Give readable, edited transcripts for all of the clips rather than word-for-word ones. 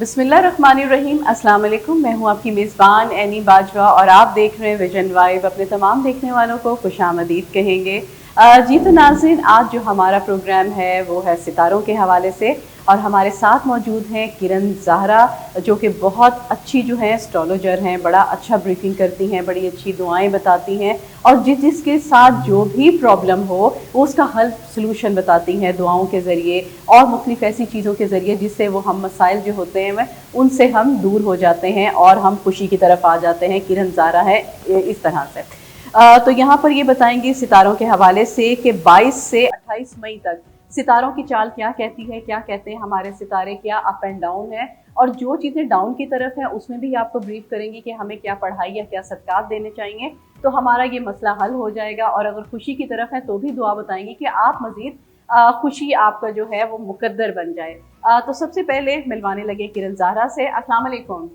बिस्मिल्लाहिर्रहमानिर्रहीम। अस्सलाम वालेकुम। मैं हूँ आपकी मेज़बान एनी बाजवा और आप देख रहे हैं विजन वाइब। अपने तमाम देखने वालों को खुशामदीद कहेंगे। जी तो नाज़रीन, आज जो हमारा प्रोग्राम है वो है सितारों के हवाले से, और हमारे साथ मौजूद हैं किरण ज़हरा, जो कि बहुत अच्छी जो हैं एस्ट्रोलॉजर हैं, बड़ा अच्छा ब्रीफिंग करती हैं, बड़ी अच्छी दुआएं बताती हैं, और जिसके साथ जो भी प्रॉब्लम हो वो उसका हल सलूशन बताती हैं दुआओं के ज़रिए और मुख्तलिफ़ ऐसी चीज़ों के ज़रिए जिससे वो हम मसाइल जो होते हैं उनसे हम दूर हो जाते हैं और हम खुशी की तरफ आ जाते हैं। किरण ज़हरा है इस तरह से। तो यहाँ पर ये बताएंगी सितारों के हवाले से कि 22 से 28 मई तक सितारों की चाल क्या कहती है, क्या कहते हैं हमारे सितारे, क्या अप एंड डाउन है, और जो चीज़ें डाउन की तरफ हैं उसमें भी आपको ब्रीफ करेंगी कि हमें क्या पढ़ाई या क्या सदक़ात देने चाहिए, तो हमारा ये मसला हल हो जाएगा। और अगर खुशी की तरफ है तो भी दुआ बताएंगी कि आप मज़ीद खुशी आपका जो है वो मुकद्दर बन जाए। तो सबसे पहले मिलवाने लगे किरण ज़हरा से। अस्सलाम वालेकुम।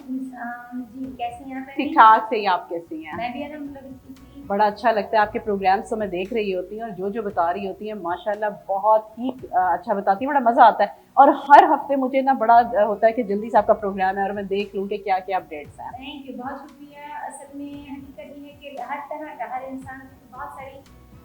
जी, कैसी हैं आप? ठीक ठाक से ही, आप कैसी हैं? मैं भी अल्हम्दुलिल्लाह। बड़ा अच्छा लगता है आपके प्रोग्राम्स, तो मैं देख रही होती हूँ और जो बता रही होती हैं माशाल्लाह बहुत ही अच्छा बताती है, बड़ा मज़ा आता है। और हर हफ्ते मुझे ना बड़ा होता है कि जल्दी से आपका प्रोग्राम है और मैं देख लूँ कि क्या क्या अपडेट्स हैं। थैंक यू, बहुत शुक्रिया। असल में हकीकत ये है कि हर तरह का हर इंसान बहुत सारी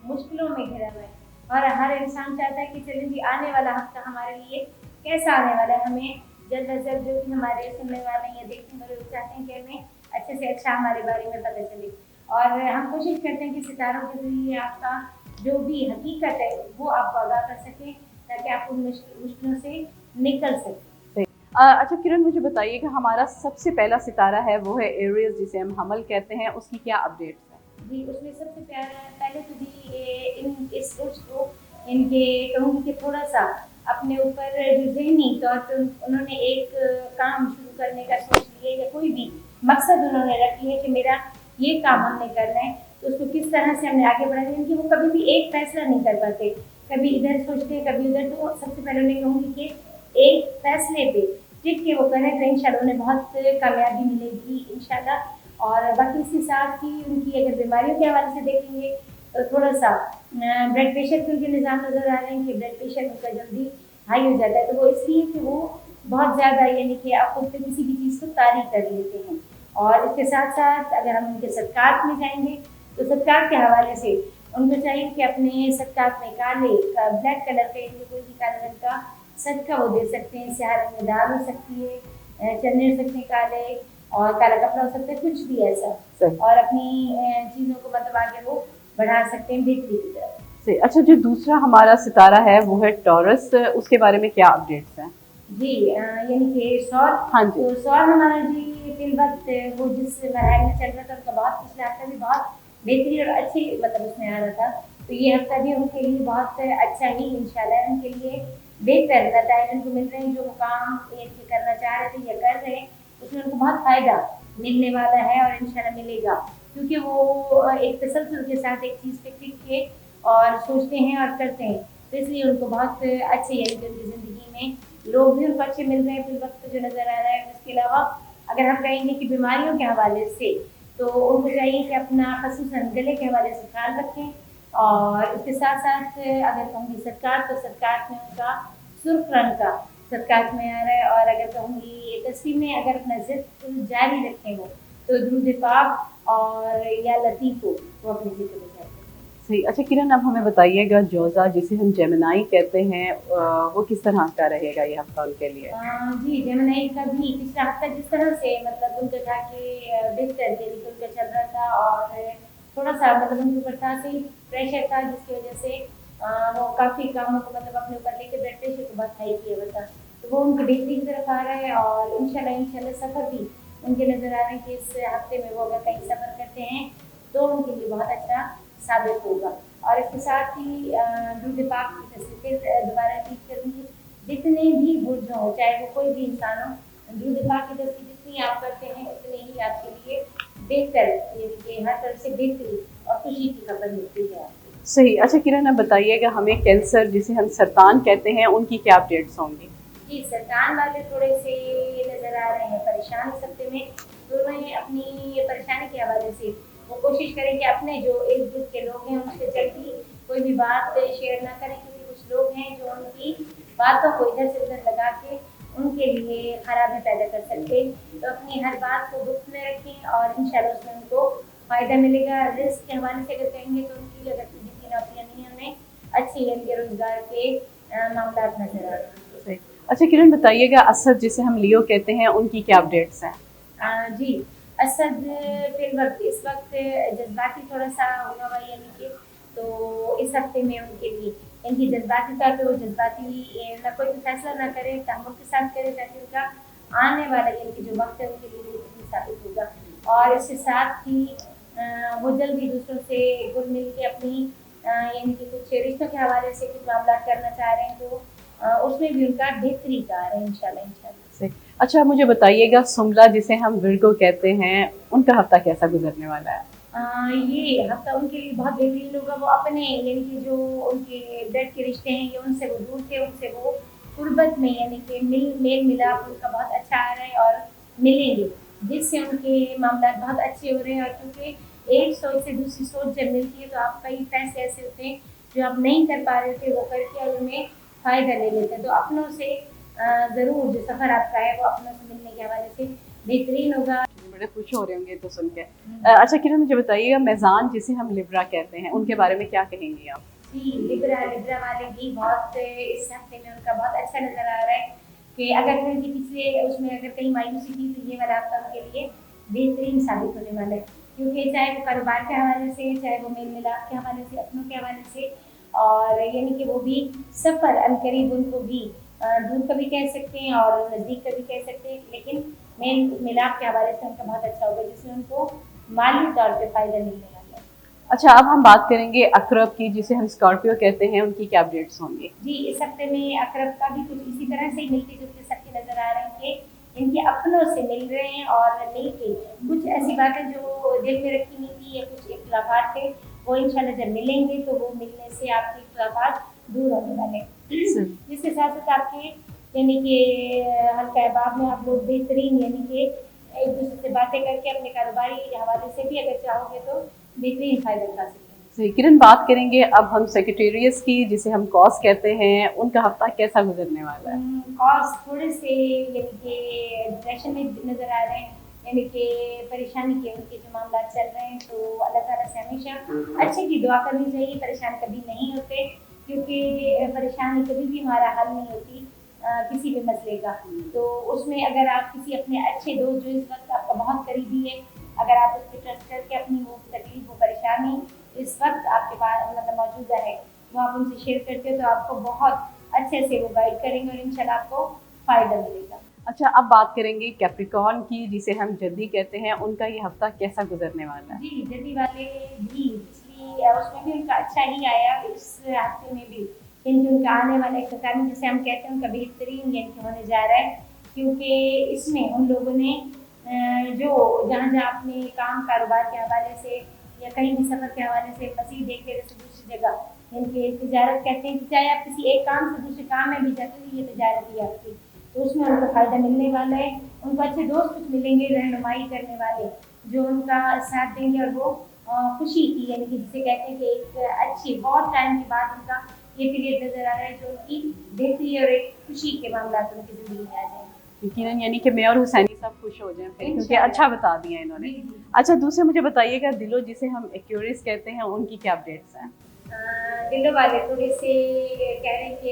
मुश्किलों में घिरा हुआ है और हर इंसान चाहता है कि चलिए जी आने वाला हफ्ता हमारे लिए कैसा आने वाला है। हमें जल्द अज जल्द जो भी हमारे सुनने वाले या देखने वाले लोग चाहते हैं कि हमें अच्छे से अच्छा हमारे बारे में पता चले, और हम कोशिश करते हैं कि सितारों के ज़रिए आपका जो भी हकीकत है वो आपको आगाह कर सकें ताकि आप उन मुश्किलों से निकल सकें। अच्छा किरण, मुझे बताइए कि हमारा सबसे पहला सितारा है वो है एरियस, जिसे हम हमल कहते हैं, उसकी क्या अपडेट्स हैं? जी, उसमें सबसे प्यारा पहले तो जी इस सोच को इनके कहूँगी कि थोड़ा सा अपने ऊपर जो ज़हनी तौर पर उन्होंने एक काम शुरू करने का सोच लिया या कोई भी मकसद उन्होंने रख लिया कि मेरा ये काम हमने करना है, तो उसको किस तरह से हमने आगे बढ़ाना है। क्योंकि वो कभी भी एक फैसला नहीं कर पाते, कभी इधर सोचते कभी उधर। तो सबसे पहले मैं कहूँगी कि एक फैसले पे टिक के वो करें तो इंशाल्लाह उन्हें बहुत कामयाबी मिलेगी इंशाल्लाह। और बाकी इसके साथ ही उनकी अगर बीमारियों के हवाले से देखेंगे तो थोड़ा सा ब्लड प्रेशर के उनके निज़ाम नज़र आ रहे हैं कि ब्लड प्रेशर उनका जल्दी हाई हो जाता है। तो वो इसलिए कि वो बहुत ज़्यादा यानी कि आप खुद पे किसी भी चीज़ को तारीफ कर लेते हैं। और इसके साथ साथ अगर हम उनके सदक़ात में जाएंगे तो सदक़ात के हवाले से उनको चाहिए कि अपने सदक़ात में काले ब्लैक कलर का यानी कोई भी काले रंग का सदका वो दे सकते हैं। स्याह रंग में दाल हो सकती है, चने हो सकते हैं काले, और काला कपड़ा हो सकता है, कुछ भी ऐसा, और अपनी चीज़ों को मतलब आगे वो बढ़ा सकते हैं बेहतरी की तरफ से। अच्छा, जो दूसरा हमारा सितारा है वो है टॉरस, उसके बारे में क्या अपडेट्स हैं? जी, यानी कि सौर। हाँ जी। तो सौर हमारा जी फिल वक्त वो जिस मरहल में चल रहा था उनका बहुत पिछला हफ्ता भी बहुत बेहतरीन और अच्छी मतलब उसमें आ रहा था। तो ये हफ्ता भी उनके लिए बहुत अच्छा ही इंशाल्लाह उनके लिए बेहतर नताइज उनको मिल रहे हैं। जो मुकाम ये करना चाह रहे थे या कर रहे हैं उसमें उनको बहुत फ़ायदा मिलने वाला है और इंशाल्लाह मिलेगा, क्योंकि वो एक तसलसल के साथ एक चीज़ पे टिक के और सोचते हैं और करते हैं। तो इसलिए उनको बहुत अच्छे यानी कि उनकी ज़िंदगी में लोग भी उनको अच्छे मिल रहे हैं फिल वक्त जो नज़र आ रहा है। इसके अलावा अगर हम कहेंगे कि बीमारियों के हवाले से तो उनको चाहिए कि अपना ख़ुसूसन गले के हवाले से ख्याल रखें। और इसके साथ साथ अगर कहूँगी सदक़ात तो सदक़ात में उनका सुर्ख रंग का सदक़ात में आ रहा है। और अगर कहूँगी तस्वीर में अगर अपना ज़िक्र जारी रखें वो तो दुरूद पाक और या लतीफ़ हो वो अपने ज़िक्र में जारी रखें। सही। अच्छा किरण, अब हमें बताइएगा जोज़ा, जिसे हम जेमिनाई कहते हैं, वो किस तरह का रहेगा ये हफ्ता उनके लिए? जी, जेमिनाई का भी पिछला हफ्ता जिस तरह से मतलब उनका था कि बेहतर यानी कि उनका चल रहा था और थोड़ा सा मतलब उनके ऊपर था सही प्रेशर था जिसकी वजह से वो काफ़ी कामों को मतलब अपने ऊपर लेके ब्लड प्रेशर को बहुत हाई किया हुआ था। तो वो उनकी बेहतरी की तरफ आ रहा है और इंशाल्लाह सफ़र भी उनके नज़र आ रहे हैं कि इस हफ्ते में वो अगर कहीं सफ़र करते हैं तो उनके लिए बहुत अच्छा साबित होगा। और इसके साथ ही दुरूद पाक की तस्वीर दोबारा रिपीट करूँगी, जितने भी बुर्ज हों चाहे वो कोई भी इंसान हो, दुरूद पाक की तस्वीर जितनी आप करते हैं उतने ही आपके लिए बेहतर यानी कि हर तरह से बेहतरी और खुशी की खबर मिलती है आपको। सही। अच्छा किरण, अब बताइएगा हमें कैंसर, जिसे हम सरतान कहते हैं, उनकी क्या अपडेट्स होंगी? जी, सरतान वाले थोड़े से नज़र आ रहे हैं परेशान इस हफ्ते में। तो उन्हें अपनी परेशानी के हवाले से वो कोशिश करें कि अपने जो इर्द गिर्द के लोग हैं उनसे जल्दी कोई भी बात शेयर ना करें, क्योंकि कुछ लोग हैं जो उनकी बातों को इधर से उधर लगा के उनके लिए खराबी पैदा कर सकते। तो अपनी हर बात को गुप्त में रखें और इंशाल्लाह उसमें उनको फ़ायदा मिलेगा। रिस्क के हवाले से अगर कहेंगे तो उनकी अगर जिनकी नौकरियाँ नहीं हैं उन्हें अच्छी यानी कि रोज़गार के मामलात नज़र आ रहे हैं। सही। अच्छा किरण बताइएगा, असद जिसे हम लियो कहते हैं, उनकी क्या अपडेट्स हैं? जी, असद इस वक्त जज्बाती थोड़ा सा होगा हुआ यानी कि, तो इस हफ्ते में उनके लिए इनकी जज्बाती तौर पे वो जज्बाती ना कोई भी फैसला ना करें, तहम्मुल के साथ करें ताकि उनका आने वाला यानी कि जो वक्त है उनके लिए बेहतरीन साबित होगा। और इसके साथ ही वो जल्दी दूसरों से घुल मिल के अपनी यानी कि कुछ रिश्तों के हवाले से कुछ मामला करना चाह रहे हैं तो उसमें भी उनका बेहतरी का आ रहा है इंशाल्लाह इंशाल्लाह। सही। अच्छा मुझे बताइएगा, सुमला जिसे हम विर्गो कहते हैं, उनका हफ्ता कैसा गुजरने वाला है? ये हफ्ता उनके लिए बहुत बेहतरीन होगा। वो अपने यानी कि जो उनके ब्लड के रिश्ते हैं ये उनसे वो दूर थे, उनसे वो कुर्बत में यानी कि मेल मिलाप उनका बहुत अच्छा आ रहा है और मिलेंगे, जिससे उनके मामला बहुत अच्छे हो रहे हैं। और क्योंकि एक सोच से दूसरी सोच जब मिलती है तो आप कई फैसले ऐसे होते हैं जो आप नहीं कर पा रहे थे वो करके और उनमें फ़ायदा ले लेते हैं। तो अपनों से ज़रूर जो सफ़र आपका है वो अपनों से मिलने के हवाले से बेहतरीन होगा। बड़े खुश हो रहे होंगे तो सुन के। अच्छा किरण मुझे बताइएगा, मेज़ान जिसे हम लिब्रा कहते हैं, उनके बारे में क्या कहेंगी आप? जी, लिब्रा वाले भी बहुत इस हफ्ते में उनका बहुत अच्छा नज़र आ रहा है कि अगर उनकी पिछले उसमें अगर कहीं मायूसी थी तो ये वाला हफ्ता उनके लिए बेहतरीन साबित होने वाला है। क्योंकि चाहे वो कारोबार के हवाले से, चाहे वो मेल मिलाप के हवाले से, अपनों के हवाले से, और यानी कि वो भी सफ़र अनकरीब उनको भी दूर का भी कह सकते हैं और नज़दीक का भी कह सकते हैं, लेकिन मेल मिलाप के हवाले से उनका बहुत अच्छा होगा जिसमें उनको माली तौर पे फ़ायदा मिलने वाला है। अच्छा अब हम बात करेंगे अकरब की, जिसे हम स्कॉर्पियो कहते हैं, उनकी क्या अपडेट्स होंगी? जी, इस हफ्ते में अकरब का भी कुछ इसी तरह से ही मिलते-जुलते सबके नज़र आ रहे हैं कि इनके अपनों से मिल रहे हैं और मिल के कुछ ऐसी बातें जो दिल में रखी हुई थी या कुछ इख्तिलाफ़ात थे वो इंशाल्लाह जब मिलेंगे तो वो मिलने से आपके इख्तिलाफ़ात दूर होने वाले हैं। जिसके साथ-साथ आपके यानी कि हल्का अहबाब में आप लोग बेहतरीन यानी कि एक-दूसरे से बातें करके अपने कारोबारी हवाले से भी अगर चाहोगे तो बेहतरीन फ़ायदा उठा सकते हैं। सही। किरण बात करेंगे अब हम सेक्रेटेरियस की, जिसे हम कॉस कहते हैं, उनका हफ्ता कैसा गुजरने वाला है? कॉज थोड़े से यानी कि डिप्रेशन में नज़र आ रहे हैं, यानी कि परेशानी के उनके जो मामला चल रहे हैं, तो अल्लाह ताला से हमेशा अच्छे की दुआ करनी चाहिए। परेशान कभी नहीं होते क्योंकि परेशानी कभी भी हमारा हल नहीं होती किसी भी मसले का। तो उसमें अगर आप किसी अपने अच्छे दोस्त जो इस वक्त आपका बहुत करीबी है, अगर आप उस पर ट्रस्ट करके अपनी वो तकलीफ वो परेशानी इस वक्त आपके पास मतलब मौजूदा है वो आप उनसे शेयर करते हो तो आपको बहुत अच्छे से वो गाइड करेंगे और इंशाल्लाह आपको फ़ायदा मिलेगा। अच्छा अब बात करेंगे कैप्रिकॉर्न की, जिसे हम जद्दी कहते हैं, उनका ये हफ्ता कैसा गुजरने वाला है? जी, जल्दी वाले भी पिछली उसमें भी उनका अच्छा ही आया, इस हफ्ते में भी यानी उनका आने वाला इख्तितामी जिसे हम कहते हैं उनका बेहतरीन यानी कि होने जा रहा है। क्योंकि इसमें उन लोगों ने जो जहाँ-जहाँ अपने काम कारोबार के हवाले से या कहीं भी सफ़र के हवाले से मज़ीद एक जगह से दूसरी जगह यानी कि तिजारत कहते हैं कि चाहे आप किसी एक काम से दूसरे काम में भी जाते हो ये तिजारत ही आपकी, तो उसमें उनको फ़ायदा मिलने वाला है। उनको अच्छे दोस्त कुछ मिलेंगे रहनुमाई करने वाले जो उनका साथ देंगे और वो खुशी की यानी कि जिसे कहते हैं कि एक अच्छी बहुत टाइम के बाद उनका ये पीरियड नज़र आ रहा है जो उनकी बेहतरी और एक खुशी के मामला उनकी ज़िंदगी में आ जाएंगे। यकीनन यानी कि मैं और हुसैनी सब खुश हो जाएं फिर, क्योंकि अच्छा बता दिया इन्होंने। अच्छा दूसरे मुझे बताइएगा, दिलो जिसे हम एक्यूरिस कहते हैं, उनकी क्या अपडेट्स हैं? दिलो वाले थोड़े से कह रहे हैं कि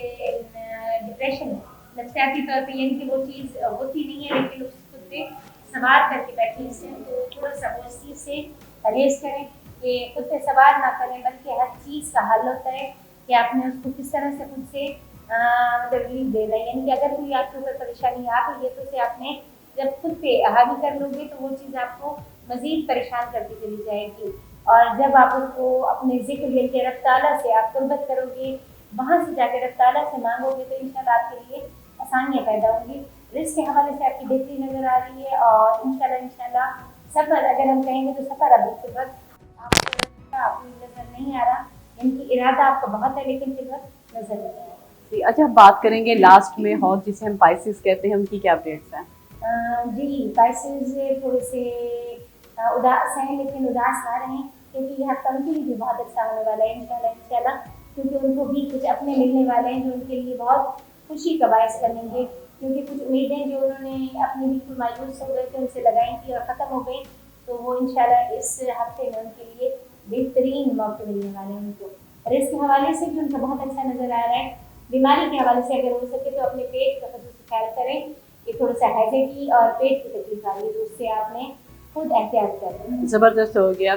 डिप्रेशन नफ्सियाती तौर पे यानी कि वो चीज़ होती नहीं है लेकिन उसको खुद पे सवार करके बैठे हैं, तो थोड़ा सा वो इस चीज़ से परहेज़ करें कि खुद पे सवार ना करें, बल्कि हर चीज़ का हल होता है कि आपने उसको किस तरह से खुद से मतलब रिलीफ देना है। यानी कि अगर कोई आपके ऊपर परेशानी आ गई है तो उसे आपने जब खुद पे हावी कर लोगे तो वो चीज़ आपको मज़ीद परेशान करती चली जाएगी। और जब आप उसको अपने ज़िक्र यानी कि रब ताला से आप कुर्बत करोगे, वहाँ से जाके रब ताला से मांगोगे तो इंशाल्लाह आपके लिए आसानियाँ पैदा होंगी। रिज़्क़ के हवाले से आपकी बेहतरी नज़र आ रही है और इंशाल्लाह सफ़र अगर हम कहेंगे तो सफ़र अभी के वक्त आपको नज़र नहीं आ रहा, इनकी इरादा आपका बहुत है लेकिन फिर वक्त नज़र नहीं आ रहा। अच्छा बात करेंगे लास्ट में हौज जिसे हम पाइसेस कहते हैं, उनकी क्या अपडेट्स हैं? जी, पाइसेस थोड़े से उदास हैं लेकिन उदास ना रहें क्योंकि यह हफ्ता उनके लिए भी बहुत अच्छा होने वाला है इंशाल्लाह क्योंकि उनको भी कुछ अपने मिलने वाले हैं जो उनके लिए बहुत खुशी का बायस बनेंगे। کیونکہ کچھ امیدیں جو انہوں نے اپنی بالکل مایوس ہو گئے تھے ان سے لگائی تھی اور ختم ہو گئی، تو وہ انشاءاللہ اس ہفتے میں ان کے لیے بہترین موقع ملنے والے ہیں ان کو. اور اس کے حوالے سے بھی ان کا بہت اچھا نظر آ رہا ہے. بیماری کے حوالے سے اگر ہو سکے تو اپنے پیٹ کا خصوصی خیال کریں کہ تھوڑا سا ہیڈیک اور پیٹ کی تکلیف آ رہی ہے، تو اس سے آپ نے خود احتیاط کریں. زبردست ہو گیا.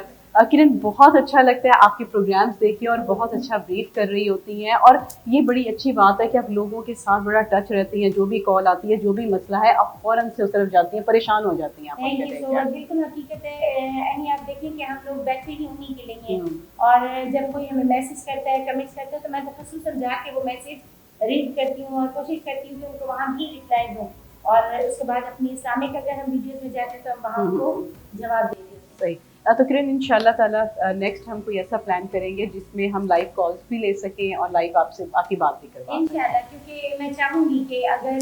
کرن بہت اچھا لگتا ہے آپ کے پروگرامز دیکھ کے اور بہت اچھا بریف کر رہی ہوتی ہیں، اور یہ بڑی اچھی بات ہے کہ آپ لوگوں کے ساتھ بڑا ٹچ رہتی ہیں. جو بھی کال آتی ہے، جو بھی مسئلہ ہے، آپ فوراً سے اس طرف جاتی ہیں، پریشان ہو جاتی ہیں آپ. تھینک یو سو مچ. بالکل حقیقت ہے. یعنی آپ دیکھیں کہ ہم لوگ بیٹھے ہی انہیں کے لیے ہیں، اور جب کوئی ہمیں میسج کرتا ہے، کمنٹس کرتا ہے، تو میں تو خصوصاً جا کے وہ میسج ریڈ کرتی ہوں اور کوشش کرتی ہوں کہ ان کو وہاں بھی ریپلائی دوں، اور اس کے بعد اپنی اسلامک اگر ہم ویڈیوز میں جاتے ہیں تو ہم وہاں کو جواب دیں گے. صحیح. تو کرن ان شاء اللہ تعالیٰ نیکسٹ ہم کوئی ایسا پلان کریں گے جس میں ہم لائیو کالس بھی لے سکیں اور لائیو آپ سے آپ کی بات بھی کروائیں. انشاءاللہ، کیونکہ میں چاہوں گی کہ اگر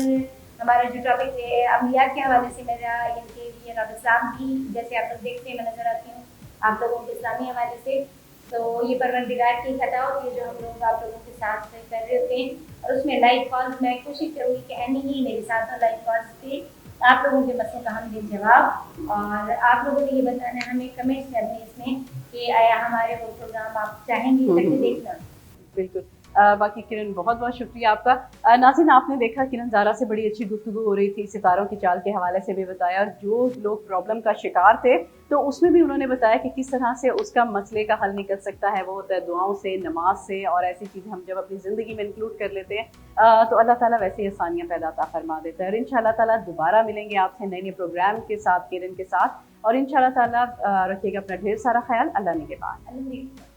ہمارا جو ٹاپک ہے عملیات کے حوالے سے، میرا ان کے لیے اور اسلام بھی جیسے آپ لوگ دیکھتے ہیں میں نظر آتی ہوں آپ لوگوں کے اسلامی حوالے سے، تو یہ پروردگار کی خطا ہوتی ہے جو ہم لوگ آپ لوگوں کے ساتھ کر رہے ہوتے ہیں. اور اس میں لائیو کالز میں کوشش کروں گی کہ اینی ہی میرے ساتھ لائیو کالز پہ آپ لوگوں کے مسئلوں کا ہم دیں جواب، اور آپ لوگوں نے یہ بتانا ہے ہمیں کمنٹس میں اپنے اس میں کہ آیا ہمارے وہ پروگرام آپ چاہیں گے تک دیکھنا. بالکل. باقی کرن بہت بہت شکریہ آپ کا. ناظرین آپ نے دیکھا کرن زارا سے بڑی اچھی گفتگو ہو رہی تھی، ستاروں کی چال کے حوالے سے بھی بتایا، اور جو لوگ پرابلم کا شکار تھے تو اس میں بھی انہوں نے بتایا کہ کس طرح سے اس کا مسئلے کا حل نکل سکتا ہے. وہ ہوتا ہے دعاؤں سے، نماز سے، اور ایسی چیزیں ہم جب اپنی زندگی میں انکلوڈ کر لیتے ہیں تو اللہ تعالیٰ ویسے ہی آسانیاں پیدا عطا فرما دیتا ہے. اور ان شاء اللہ تعالیٰ دوبارہ ملیں گے آپ سے نئے نئے پروگرام کے ساتھ، کرن کے ساتھ. اور ان شاء اللہ تعالیٰ رکھیے گا اپنا ڈھیر سارا خیال. اللہ نگہبان.